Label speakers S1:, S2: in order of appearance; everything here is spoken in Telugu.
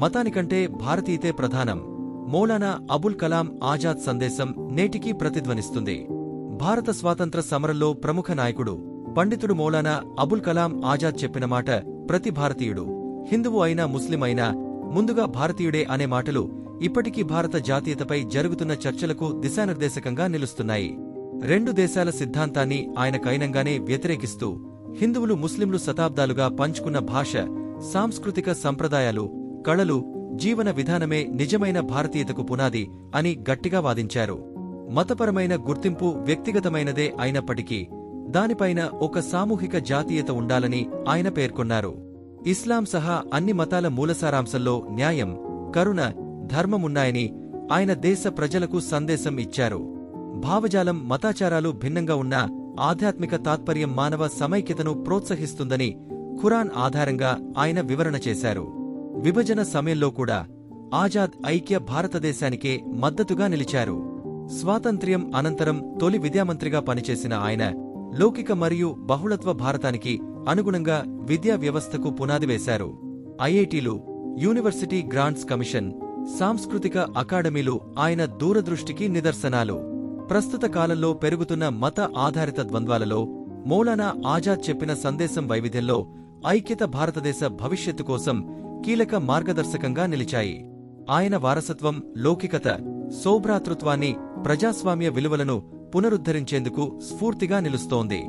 S1: మతానికంటే భారతీయతే ప్రధానం. మౌలానా అబుల్ కలాం ఆజాద్ సందేశం నేటికీ ప్రతిధ్వనిస్తుంది. భారత స్వాతంత్ర సమరంలో ప్రముఖ నాయకుడు, పండితుడు మౌలానా అబుల్ కలాం ఆజాద్ చెప్పిన మాట ప్రతి భారతీయుడు, హిందువు అయినా ముస్లిం అయినా ముందుగా భారతీయుడే అనే మాటలు ఇప్పటికీ భారత జాతీయతపై జరుగుతున్న చర్చలకు దిశానిర్దేశకంగా నిలుస్తున్నాయి. రెండు దేశాల సిద్ధాంతాన్ని ఆయన కైనంగానే వ్యతిరేకిస్తూ హిందువులు ముస్లింలు శతాబ్దాలుగా పంచుకున్న భాష, సాంస్కృతిక సంప్రదాయాలు, కళలు, జీవన విధానమే నిజమైన భారతీయతకు పునాది అని గట్టిగా వాదించారు. మతపరమైన గుర్తింపు వ్యక్తిగతమైనదే అయినప్పటికీ దానిపైన ఒక సామూహిక జాతీయత ఉండాలని ఆయన పేర్కొన్నారు. ఇస్లాం సహా అన్ని మతాల మూలసారాంశంలో న్యాయం, కరుణ, ధర్మమున్నాయని ఆయన దేశ ప్రజలకు సందేశం ఇచ్చారు. భావజాలం, మతాచారాలు భిన్నంగా ఉన్న ఆధ్యాత్మిక తాత్పర్యం మానవ సమైక్యతను ప్రోత్సహిస్తుందని ఖురాన్ ఆధారంగా ఆయన వివరణ చేశారు. విభజన సమయంలో కూడా ఆజాద్ ఐక్య భారతదేశానికే మద్దతుగా నిలిచారు. స్వాతంత్ర్యం అనంతరం తొలి విద్యామంత్రిగా పనిచేసిన ఆయన లౌకిక మరియు బహుళత్వ భారతానికి అనుగుణంగా విద్యా వ్యవస్థకు పునాది వేశారు. ఐఐటీలు, యూనివర్సిటీ గ్రాంట్స్ కమిషన్, సాంస్కృతిక అకాడమీలు ఆయన దూరదృష్టికి నిదర్శనాలు. ప్రస్తుత కాలంలో పెరుగుతున్న మత ఆధారిత ద్వంద్వాలలో మౌలానా ఆజాద్ చెప్పిన సందేశం వైవిధ్యంలో ఐక్యత భారతదేశ భవిష్యత్తు కోసం కీలక మార్గదర్శకంగా నిలిచాయి. ఆయన వారసత్వం లౌకికత, సౌభ్రాతృత్వాన్ని, ప్రజాస్వామ్య విలువలను పునరుద్ధరించేందుకు స్ఫూర్తిగా నిలుస్తోంది.